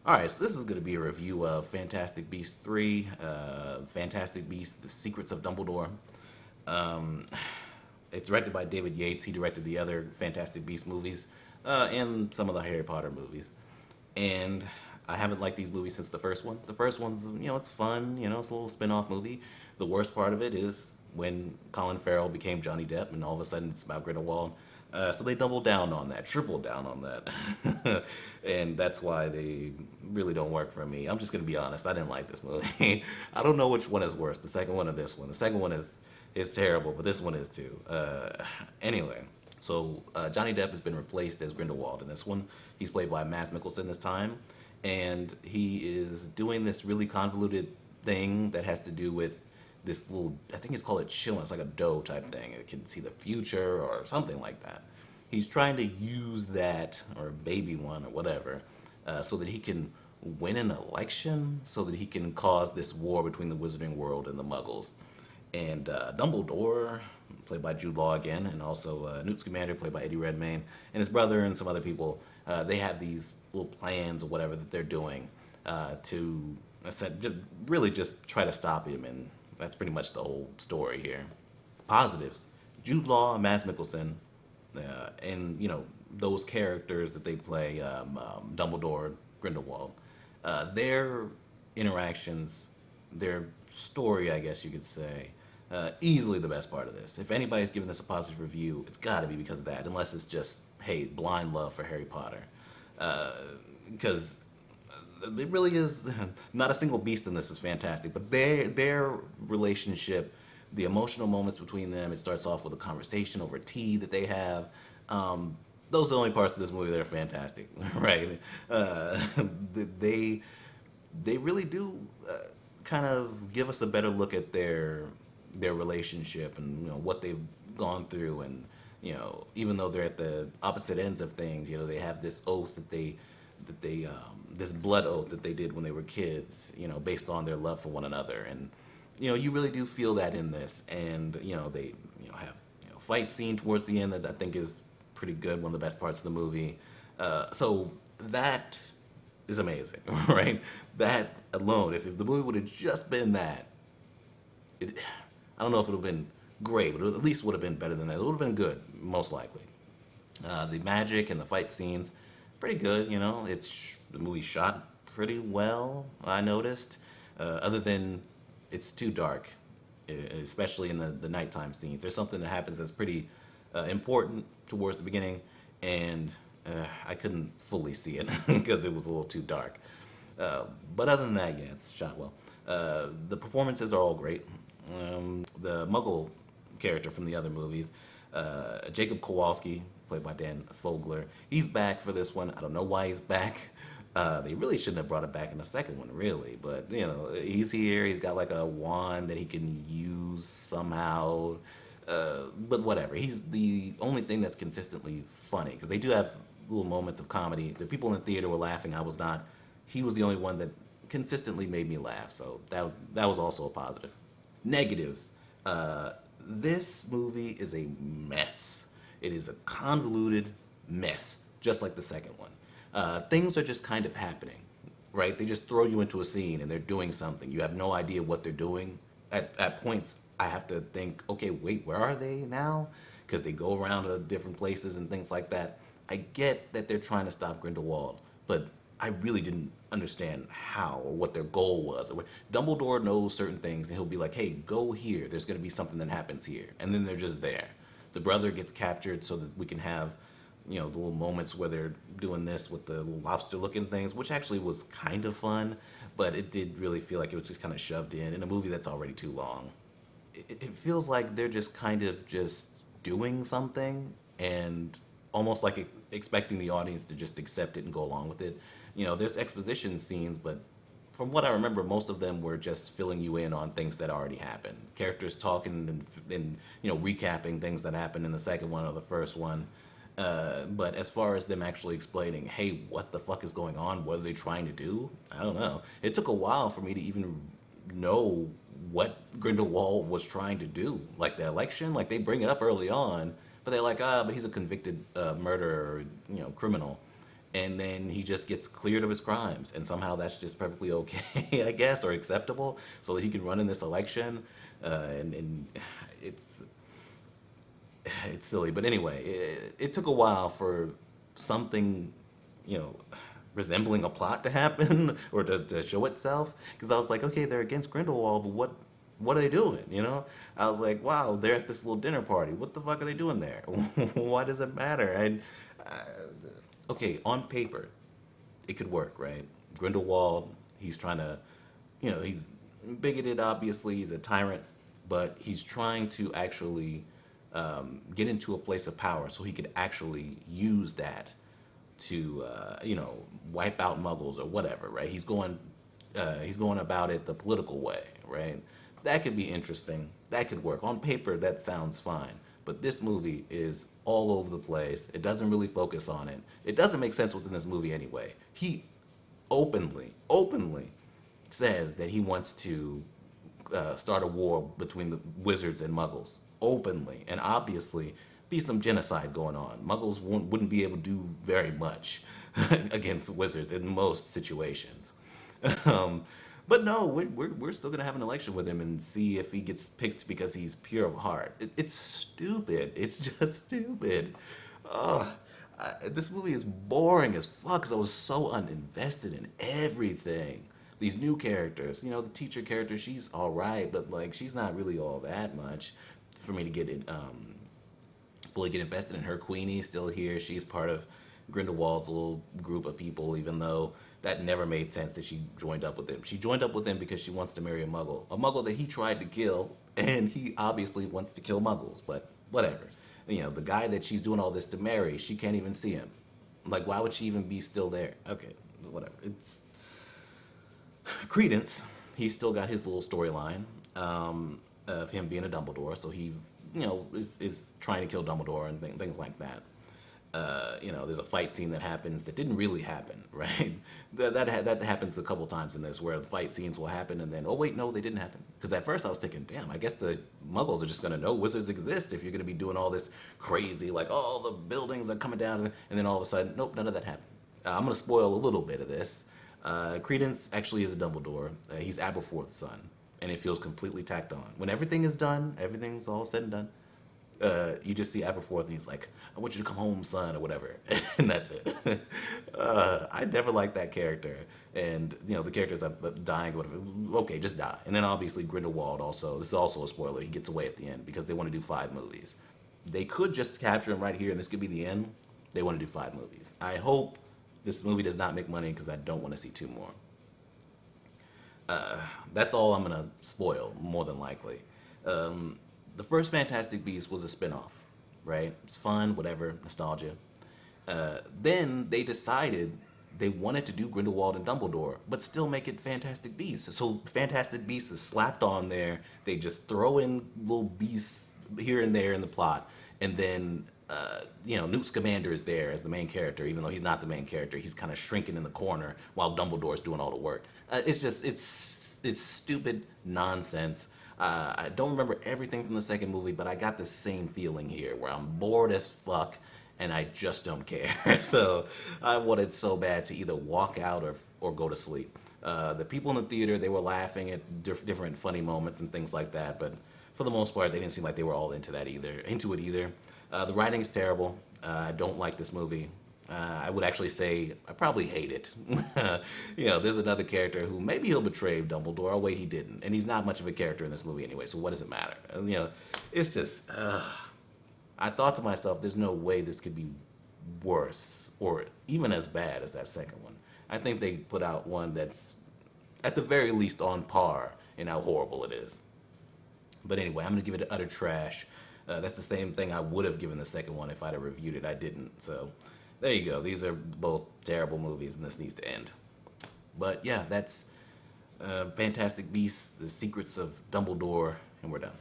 Alright, so this is going to be a review of Fantastic Beasts 3, Fantastic Beasts: The Secrets of Dumbledore. Um, it's directed by David Yates. He directed the other Fantastic Beasts movies and some of the Harry Potter movies. And I haven't liked these movies since the first one. The first one's, it's fun, it's a little spin off movie. The worst part of it is when Colin Farrell became Johnny Depp, and all of a sudden it's about Grindelwald. So they doubled down on that, tripled down on that. And that's why they really don't work for me. I'm just going to be honest. I didn't like this movie. I don't know which one is worse, the second one or this one. The second one is terrible, but this one is too. Anyway, so Johnny Depp has been replaced as Grindelwald in this one. He's played by Mads Mikkelsen this time, and he is doing this really convoluted thing that has to do with this little, I think it's called a chill. It's like a dough type thing. It can see the future or something like that. He's trying to use that, or baby one or whatever, so that he can win an election, so that he can cause this war between the wizarding world and the muggles. And Dumbledore, played by Jude Law again, and also Newt Scamander, played by Eddie Redmayne, and his brother and some other people, they have these little plans or whatever that they're doing to really just try to stop him, and that's pretty much the whole story here. Positives: Jude Law, Mads Mikkelsen, and those characters that they play, Dumbledore, Grindelwald, their interactions, their story, I guess you could say, easily the best part of this. If anybody's giving this a positive review, it's got to be because of that, unless it's just, hey, blind love for Harry Potter. Because it really is not a single beast in this is fantastic, but their relationship, the emotional moments between them. It starts off with a conversation over tea that they have. Those are the only parts of this movie that are fantastic, right? They they really do kind of give us a better look at their relationship and what they've gone through, and even though they're at the opposite ends of things, they have this oath that they this blood oath that they did when they were kids, based on their love for one another. And you really do feel that in this. And they have fight scene towards the end that I think is pretty good, one of the best parts of the movie. So that is amazing, right? That alone, if the movie would have just been that, I don't know if it would have been great, but it at least would have been better than that. It would have been good, most likely. The magic and the fight scenes, pretty good. The movie shot pretty well, I noticed. Other than it's too dark, especially in the nighttime scenes. There's something that happens that's pretty important towards the beginning, and I couldn't fully see it because it was a little too dark. But other than that, yeah, it's shot well. The performances are all great. The Muggle character from the other movies, Jacob Kowalski, played by Dan Fogler, he's back for this one. I don't know why he's back. They really shouldn't have brought him back in the second one, really. But he's here. He's got like a wand that he can use somehow. But whatever. He's the only thing that's consistently funny, because they do have little moments of comedy. The people in the theater were laughing. I was not. He was the only one that consistently made me laugh. So that was also a positive. Negatives. This movie is a mess. It is a convoluted mess, just like the second one. Things are just kind of happening, right? They just throw you into a scene and they're doing something. You have no idea what they're doing. At points, I have to think, okay, wait, where are they now? Because they go around to different places and things like that. I get that they're trying to stop Grindelwald, but I really didn't understand how or what their goal was. Dumbledore knows certain things, and he'll be like, hey, go here. There's going to be something that happens here. And then they're just there. The brother gets captured so that we can have, the little moments where they're doing this with the little lobster-looking things, which actually was kind of fun, but it did really feel like it was just kind of shoved in a movie that's already too long. It feels like they're just kind of just doing something and almost like expecting the audience to just accept it and go along with it. There's exposition scenes, but from what I remember, most of them were just filling you in on things that already happened. Characters talking and recapping things that happened in the second one or the first one. But as far as them actually explaining, hey, what the fuck is going on? What are they trying to do? I don't know. It took a while for me to even know what Grindelwald was trying to do. Like the election, like they bring it up early on, but they're like, but he's a convicted murderer, criminal. and then he just gets cleared of his crimes, and somehow that's just perfectly okay, I guess, or acceptable, so that he can run in this election. And it's it's silly, but anyway, it took a while for something, you know, resembling a plot to happen or to show itself. Because I was like, okay, they're against Grindelwald, but what are they doing? You know, I was like, wow, they're at this little dinner party. What the fuck are they doing there? Why does it matter? And okay, on paper, it could work, right? Grindelwald, he's trying to, you know, he's bigoted, obviously, he's a tyrant, but he's trying to actually get into a place of power so he could actually use that to, you know, wipe out Muggles or whatever, right? He's going about it the political way, right? That could be interesting. That could work. On paper, that sounds fine. But this movie is all over the place. It doesn't really focus on it. It doesn't make sense within this movie anyway. He openly says that he wants to start a war between the wizards and muggles. Openly. And obviously, be some genocide going on. Muggles wouldn't be able to do very much against wizards in most situations. Um, but no, we're still gonna have an election with him and see if he gets picked because he's pure of heart. It's stupid. It's just stupid. Oh, this movie is boring as fuck because I was so uninvested in everything. These new characters, you know, the teacher character, she's all right, but like she's not really all that much for me to get in, fully get invested in her. Queenie's still here. She's part of Grindelwald's little group of people, even though that never made sense that she joined up with him. She joined up with him because she wants to marry a muggle that he tried to kill, and he obviously wants to kill muggles, but whatever. You know, the guy that she's doing all this to marry, she can't even see him. Like, why would she even be still there? Okay, whatever. It's Credence. He's still got his little storyline of him being a Dumbledore, so he, you know, is trying to kill Dumbledore and things like that. You know, there's a fight scene that happens that didn't really happen, right? That happens a couple times in this, where the fight scenes will happen and then, oh wait, no, they didn't happen. Because at first I was thinking, damn, I guess the Muggles are just gonna know wizards exist if you're gonna be doing all this crazy, like, oh, the buildings are coming down, and then all of a sudden, nope, none of that happened. I'm gonna spoil a little bit of this. Credence actually is a Dumbledore. He's Aberforth's son, and it feels completely tacked on. When everything is done, everything's all said and done, you just see Aberforth and he's like, I want you to come home, son, or whatever. And that's it. I never liked that character. And, you know, the characters are dying or whatever. Okay, just die. And then obviously Grindelwald also, this is also a spoiler, he gets away at the end because they want to do 5 movies. They could just capture him right here and this could be the end. They want to do 5 movies. I hope this movie does not make money because I don't want to see 2 more. That's all I'm going to spoil, more than likely. The first Fantastic Beasts was a spin-off, right? It's fun, whatever, nostalgia. Then they decided they wanted to do Grindelwald and Dumbledore, but still make it Fantastic Beasts. So Fantastic Beasts is slapped on there. They just throw in little beasts here and there in the plot, and then you know, Newt Scamander is there as the main character, even though he's not the main character. He's kind of shrinking in the corner while Dumbledore's doing all the work. It's just it's stupid nonsense. I don't remember everything from the second movie, but I got the same feeling here, where I'm bored as fuck and I just don't care. So I wanted so bad to either walk out or go to sleep. The people in the theater, they were laughing at different funny moments and things like that, but for the most part, they didn't seem like they were all into it either. The writing is terrible. I don't like this movie. I would actually say I probably hate it. You know, there's another character who maybe he'll betray Dumbledore. Oh wait, he didn't, and he's not much of a character in this movie anyway. So what does it matter? You know, it's just. I thought to myself, there's no way this could be worse or even as bad as that second one. I think they put out one that's at the very least on par in how horrible it is. But anyway, I'm gonna give it utter trash. That's the same thing I would have given the second one if I'd have reviewed it. I didn't, so. There you go. These are both terrible movies, and this needs to end. But yeah, that's Fantastic Beasts, The Secrets of Dumbledore, and we're done.